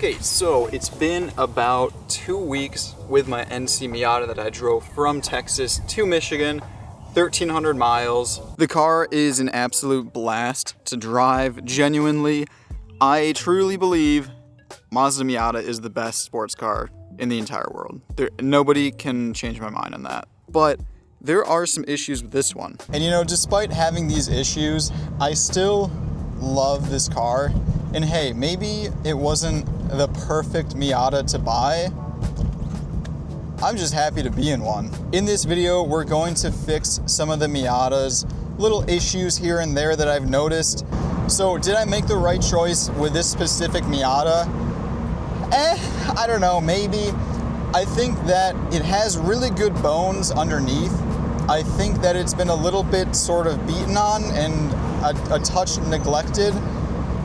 Okay, so it's been about 2 weeks with my NC Miata that I drove from Texas to Michigan, 1,300 miles. The car is an absolute blast to drive, genuinely. I truly believe Mazda Miata is the best sports car in the entire world. Nobody can change my mind on that. But there are some issues with this one. And you know, despite having these issues, I still love this car. And hey, maybe it wasn't the perfect Miata to buy. I'm just happy to be in one. In this video, we're going to fix some of the Miata's little issues here and there that I've noticed. So did I make the right choice with this specific Miata? I don't know, maybe. I think that it has really good bones underneath. I think that it's been a little bit sort of beaten on and a touch neglected.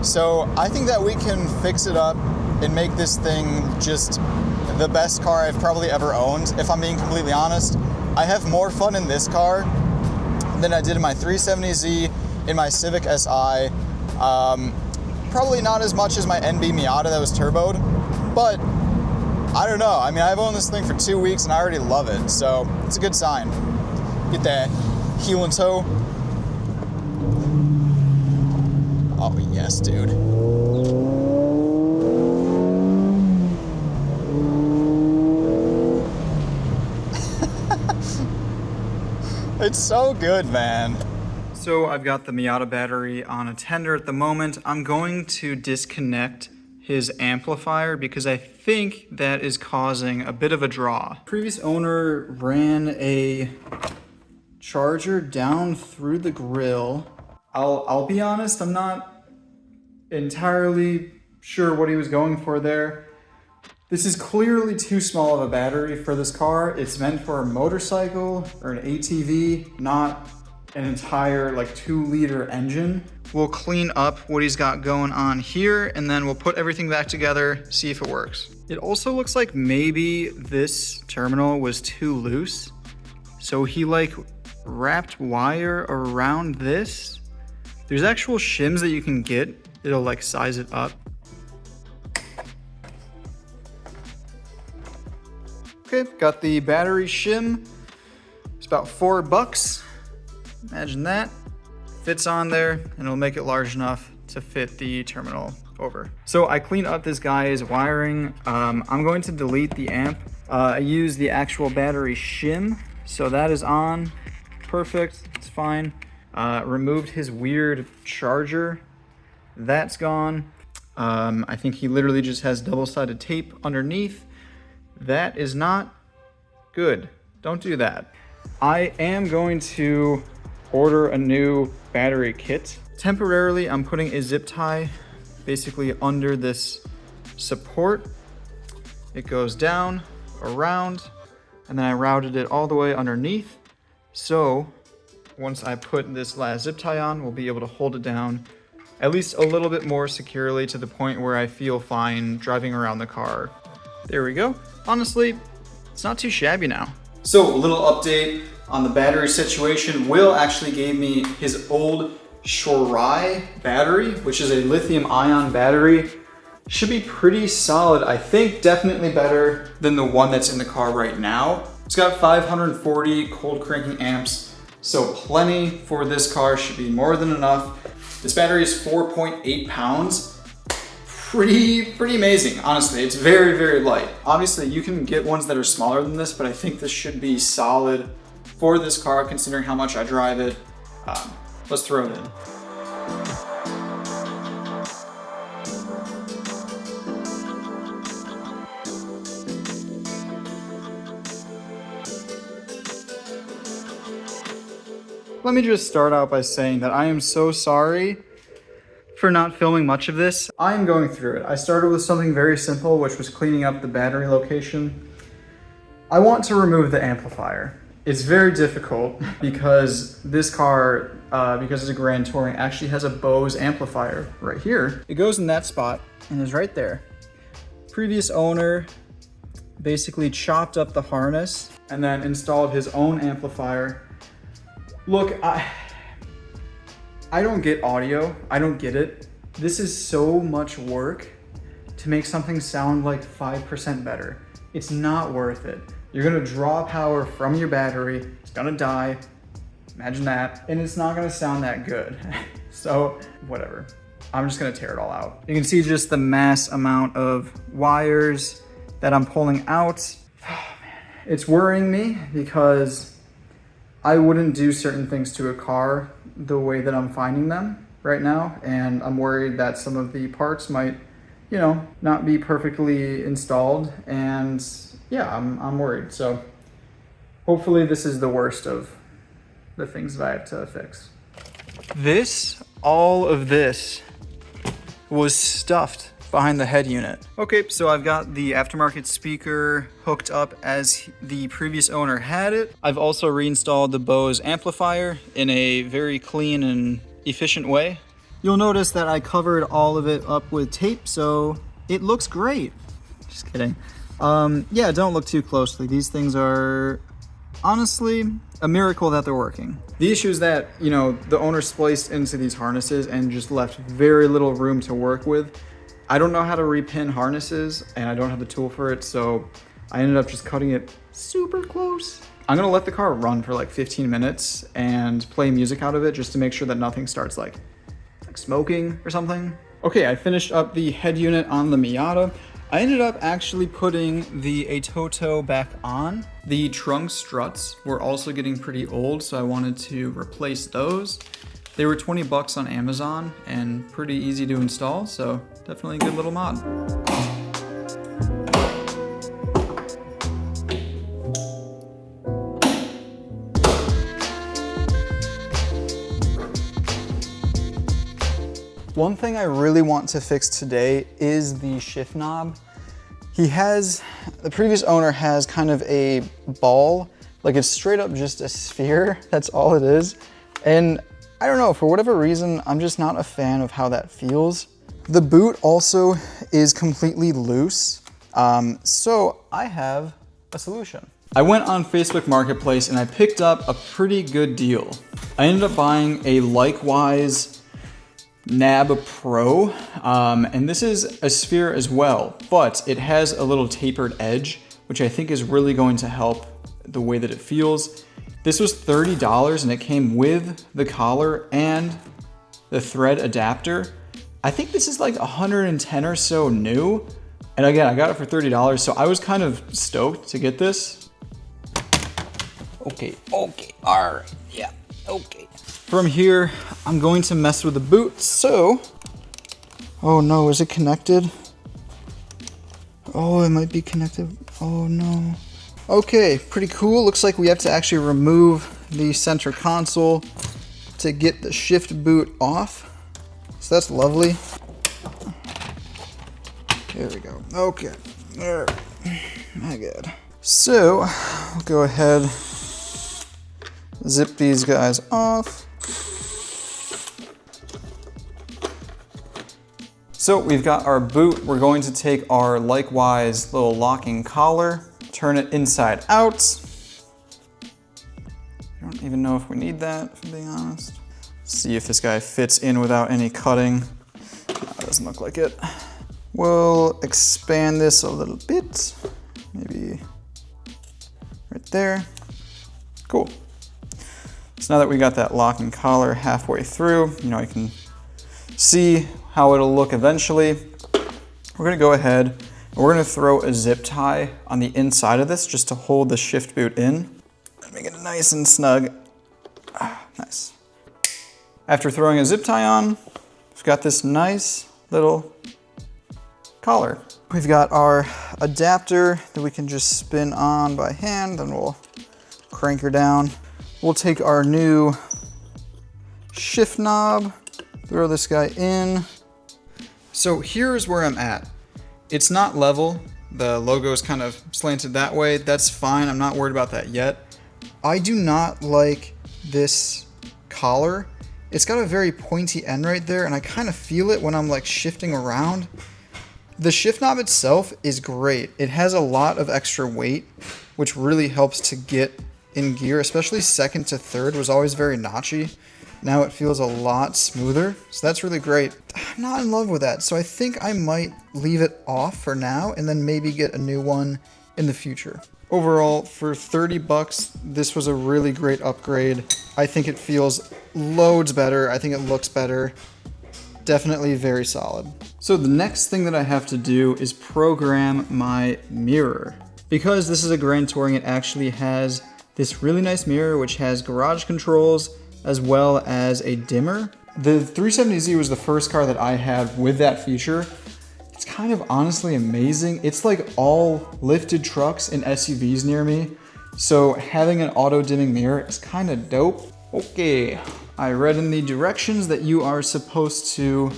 So I think that we can fix it up and make this thing just the best car I've probably ever owned. If I'm being completely honest, I have more fun in this car than I did in my 370Z, in my Civic Si. Probably not as much as my NB Miata that was turboed, but I don't know. I mean, I've owned this thing for 2 weeks and I already love it, so it's a good sign. Get that heel and toe. Oh yes, dude. It's so good, man. So I've got the Miata battery on a tender at the moment. I'm going to disconnect his amplifier because I think that is causing a bit of a draw. Previous owner ran a charger down through the grill. I'll be honest, I'm not entirely sure what he was going for there. This is clearly too small of a battery for this car. It's meant for a motorcycle or an ATV, not an entire like 2-liter engine. We'll clean up what he's got going on here and then we'll put everything back together, see if it works. It also looks like maybe this terminal was too loose. So he like wrapped wire around this. There's actual shims that you can get. It'll like size it up. Okay, got the battery shim. It's about $4. Imagine that. Fits on there and it'll make it large enough to fit the terminal over. So I cleaned up this guy's wiring. I'm going to delete the amp. I use the actual battery shim. So that is on. Perfect, it's fine. Removed his weird charger. That's gone. I think he literally just has double-sided tape underneath. That is not good. Don't do that. I am going to order a new battery kit. Temporarily, I'm putting a zip tie basically under this support. It goes down, around, and then I routed it all the way underneath. So once I put this last zip tie on, we'll be able to hold it down at least a little bit more securely to the point where I feel fine driving around the car. There we go. Honestly, it's not too shabby now. So a little update on the battery situation. Will actually gave me his old Shorai battery, which is a lithium ion battery. Should be pretty solid. I think definitely better than the one that's in the car right now. It's got 540 cold cranking amps, so plenty for this car, should be more than enough. This battery is 4.8 pounds. Pretty amazing, honestly. It's very, very light. Obviously, you can get ones that are smaller than this, but I think this should be solid for this car, considering how much I drive it. Let's throw it in. Let me just start out by saying that I am so sorry for not filming much of this. I am going through it. I started with something very simple, which was cleaning up the battery location. I want to remove the amplifier. It's very difficult because this car, because it's a Grand Touring, actually has a Bose amplifier right here. It goes in that spot and is right there. Previous owner basically chopped up the harness and then installed his own amplifier. Look, I don't get audio. I don't get it. This is so much work to make something sound like 5% better. It's not worth it. You're gonna draw power from your battery, it's gonna die, imagine that, and it's not gonna sound that good. So, whatever. I'm just gonna tear it all out. You can see just the mass amount of wires that I'm pulling out. Oh, man. It's worrying me because I wouldn't do certain things to a car the way that I'm finding them right now, and I'm worried that some of the parts might, you know, not be perfectly installed, and yeah, I'm worried. So hopefully this is the worst of the things that I have to fix. All of this was stuffed behind the head unit. Okay, so I've got the aftermarket speaker hooked up as the previous owner had it. I've also reinstalled the Bose amplifier in a very clean and efficient way. You'll notice that I covered all of it up with tape, so it looks great. Just kidding. Yeah, don't look too closely. These things are honestly a miracle that they're working. The issue is that, you know, the owner spliced into these harnesses and just left very little room to work with. I don't know how to repin harnesses and I don't have the tool for it, so I ended up just cutting it super close. I'm gonna let the car run for like 15 minutes and play music out of it just to make sure that nothing starts like smoking or something. Okay, I finished up the head unit on the Miata. I ended up actually putting the Atoto back on. The trunk struts were also getting pretty old, so I wanted to replace those. They were 20 bucks on Amazon and pretty easy to install, so definitely a good little mod. One thing I really want to fix today is the shift knob. The previous owner has kind of a ball, like it's straight up just a sphere, that's all it is. And I don't know, for whatever reason, I'm just not a fan of how that feels. The boot also is completely loose, so I have a solution. I went on Facebook Marketplace and I picked up a pretty good deal. I ended up buying a likewise Nab Pro, and this is a sphere as well, but it has a little tapered edge, which I think is really going to help the way that it feels. This was $30 and it came with the collar and the thread adapter. I think this is like 110 or so new. And again, I got it for $30, so I was kind of stoked to get this. Okay, all right, yeah, okay. From here, I'm going to mess with the boot, so... Oh no, is it connected? Oh, it might be connected. Oh no. Okay, pretty cool. Looks like we have to actually remove the center console to get the shift boot off. So that's lovely. There we go. Okay. There. My God. So, we'll go ahead, zip these guys off. So we've got our boot. We're going to take our likewise little locking collar, turn it inside out. I don't even know if we need that, if I'm being honest. See if this guy fits in without any cutting. No, it doesn't look like it. We'll expand this a little bit, maybe right there. Cool. So now that we got that locking collar halfway through, you know, I can see how it'll look eventually. We're gonna go ahead and we're gonna throw a zip tie on the inside of this just to hold the shift boot in. Make it nice and snug. Nice. After throwing a zip tie on, we've got this nice little collar. We've got our adapter that we can just spin on by hand, and we'll crank her down. We'll take our new shift knob, throw this guy in. So here's where I'm at. It's not level. The logo is kind of slanted that way. That's fine. I'm not worried about that yet. I do not like this collar. It's got a very pointy end right there, and I kind of feel it when I'm like shifting around. The shift knob itself is great. It has a lot of extra weight, which really helps to get in gear, especially second to third was always very notchy. Now it feels a lot smoother, so that's really great. I'm not in love with that, so I think I might leave it off for now and then maybe get a new one in the future. Overall, for 30 bucks, this was a really great upgrade. I think it feels loads better. I think it looks better. Definitely very solid. So the next thing that I have to do is program my mirror. Because this is a Grand Touring, it actually has this really nice mirror which has garage controls as well as a dimmer. The 370Z was the first car that I had with that feature. It's kind of honestly amazing. It's like all lifted trucks and SUVs near me. So having an auto dimming mirror is kind of dope. Okay, I read in the directions that you are supposed to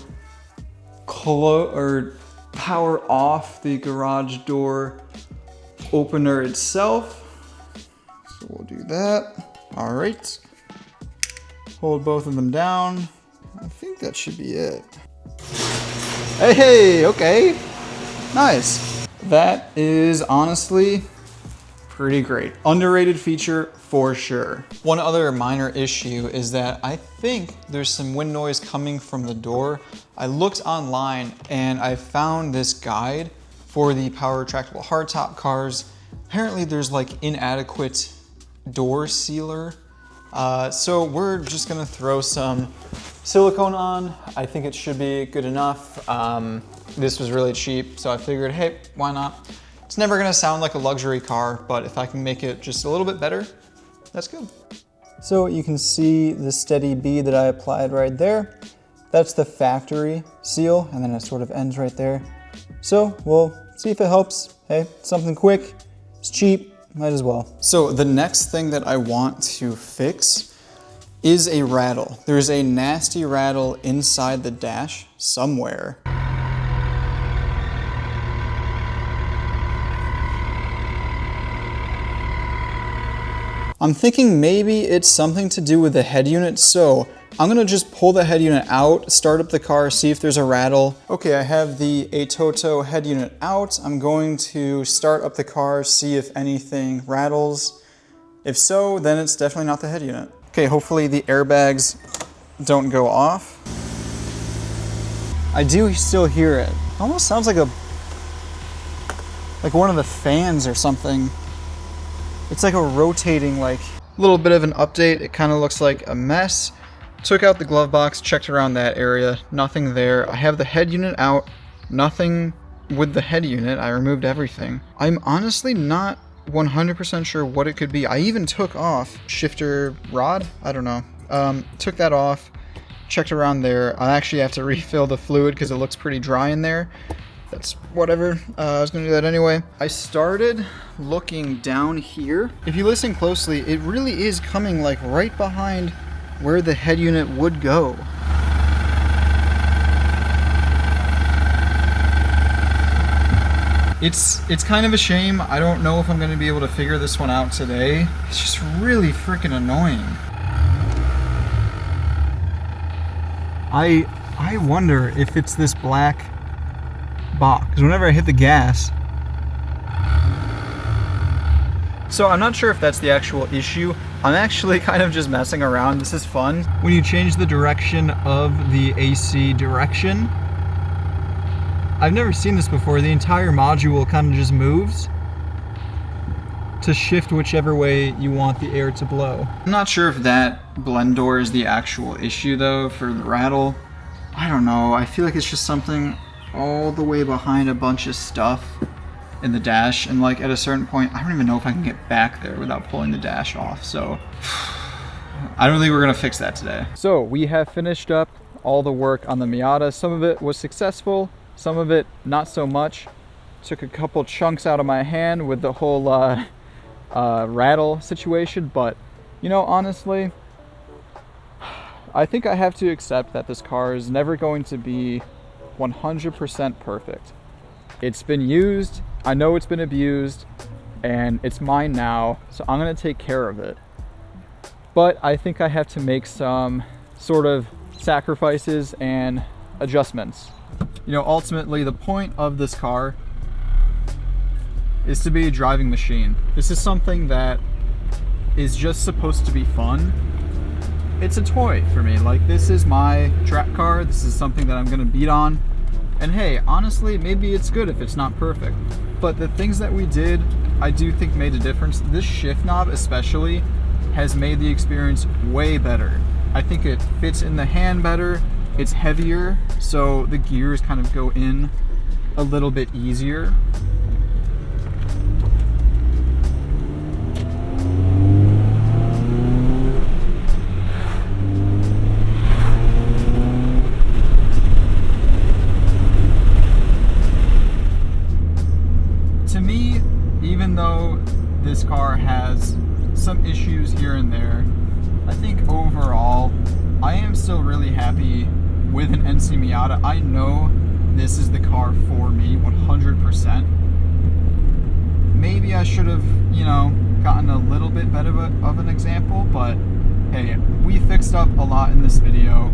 power off the garage door opener itself. So we'll do that. All right. Hold both of them down. I think that should be it. Hey, okay. Nice. That is honestly pretty great. Underrated feature for sure. One other minor issue is that I think there's some wind noise coming from the door. I looked online and I found this guide for the power retractable hardtop cars. Apparently there's like inadequate door sealer. So we're just gonna throw some silicone on. I think it should be good enough. This was really cheap, so I figured, hey, why not? It's never gonna sound like a luxury car, but if I can make it just a little bit better, that's good. So you can see the steady bead that I applied right there. That's the factory seal, and then it sort of ends right there. So we'll see if it helps. Hey, something quick, it's cheap, might as well. So the next thing that I want to fix is a rattle. There's a nasty rattle inside the dash somewhere. I'm thinking maybe it's something to do with the head unit, so I'm gonna just pull the head unit out, start up the car, see if there's a rattle. Okay, I have the Atoto head unit out. I'm going to start up the car, see if anything rattles. If so, then it's definitely not the head unit. Okay, hopefully the airbags don't go off. I do still hear it. It almost sounds like one of the fans or something. It's like a rotating, like, little bit of an update. It kind of looks like a mess. Took out the glove box, checked around that area, nothing there. I have the head unit out, nothing with the head unit. I removed everything. I'm honestly not 100% sure what it could be. I even took off shifter rod, I don't know. Took that off, checked around there. I actually have to refill the fluid because it looks pretty dry in there. That's whatever, I was gonna do that anyway. I started looking down here. If you listen closely, it really is coming like right behind where the head unit would go. It's kind of a shame. I don't know if I'm gonna be able to figure this one out today. It's just really freaking annoying. I wonder if it's this black box, because whenever I hit the gas. So I'm not sure if that's the actual issue. I'm actually kind of just messing around. This is fun. When you change the direction of the AC direction, I've never seen this before. The entire module kind of just moves to shift whichever way you want the air to blow. I'm not sure if that blend door is the actual issue though for the rattle. I don't know. I feel like it's just something all the way behind a bunch of stuff in the dash, and like at a certain point I don't even know if I can get back there without pulling the dash off, so I don't think we're gonna fix that today. So we have finished up all the work on the Miata. Some of it was successful, some of it not so much. Took a couple chunks out of my hand with the whole rattle situation, but you know, honestly, I think I have to accept that this car is never going to be 100% perfect. It's been used, I know it's been abused, and it's mine now, so I'm gonna take care of it. But I think I have to make some sort of sacrifices and adjustments. You know, ultimately the point of this car is to be a driving machine. This is something that is just supposed to be fun. it's a toy for me. Like, this is my track car. This is something that I'm gonna beat on. And hey, honestly, maybe it's good if it's not perfect. But the things that we did, I do think made a difference. This shift knob especially has made the experience way better. I think it fits in the hand better. It's heavier, so the gears kind of go in a little bit easier. To me, even though this car has some issues here and there, I think overall, I am still really happy with an NC Miata. I know this is the car for me, 100%. Maybe I should have, you know, gotten a little bit better of an example, but hey, we fixed up a lot in this video,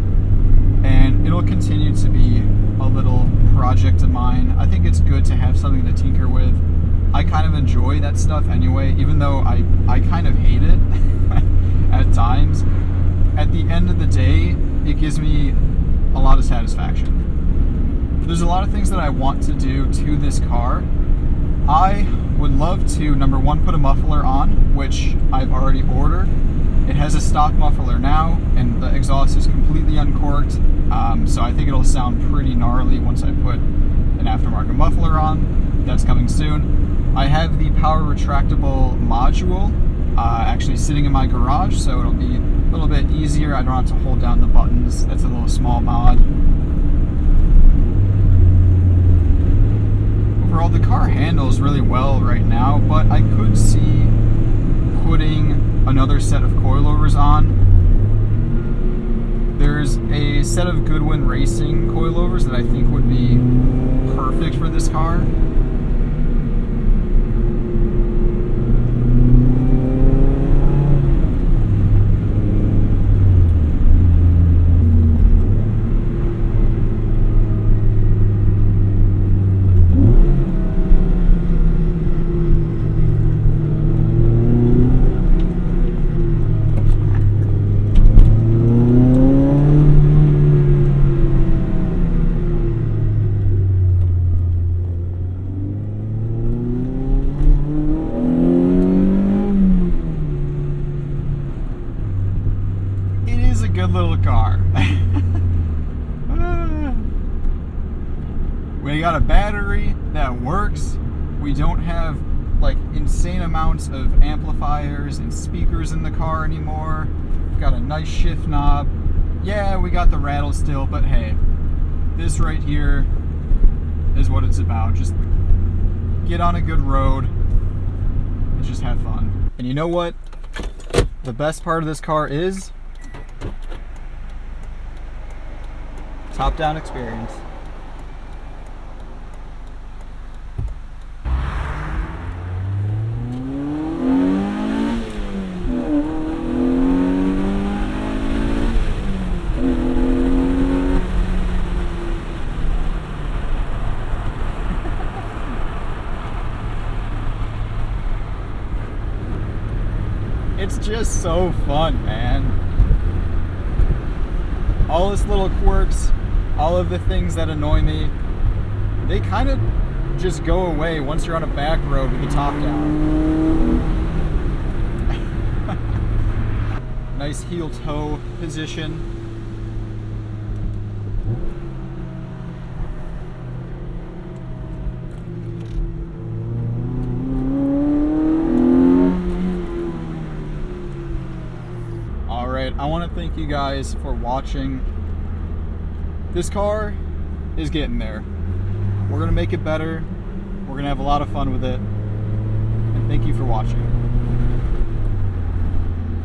and it'll continue to be a little project of mine. I think it's good to have something to tinker with. I kind of enjoy that stuff anyway, even though I kind of hate it at times. At the end of the day, it gives me a lot of satisfaction. There's a lot of things that I want to do to this car. I would love to, number one, put a muffler on, which I've already ordered. It has a stock muffler now, and the exhaust is completely uncorked, so I think it'll sound pretty gnarly once I put an aftermarket muffler on. That's coming soon. I have the power retractable module actually sitting in my garage, so it'll be a little bit easier. I don't have to hold down the buttons. That's a little small mod. Overall, the car handles really well right now, but I could see putting another set of coilovers on. There's a set of Goodwin Racing coilovers that I think would be perfect for this car. Good little car. We got a battery that works. We don't have like insane amounts of amplifiers and speakers in the car anymore. We've got a nice shift knob. Yeah, we got the rattle still, but hey, this right here is what it's about. Just get on a good road and just have fun. And you know what? The best part of this car is top-down experience. It's just so fun, man. All its little quirks, all of the things that annoy me, they kind of just go away once you're on a back road with the top down. Nice heel toe position. Alright, I want to thank you guys for watching. This car is getting there. We're going to make it better. We're going to have a lot of fun with it. And thank you for watching.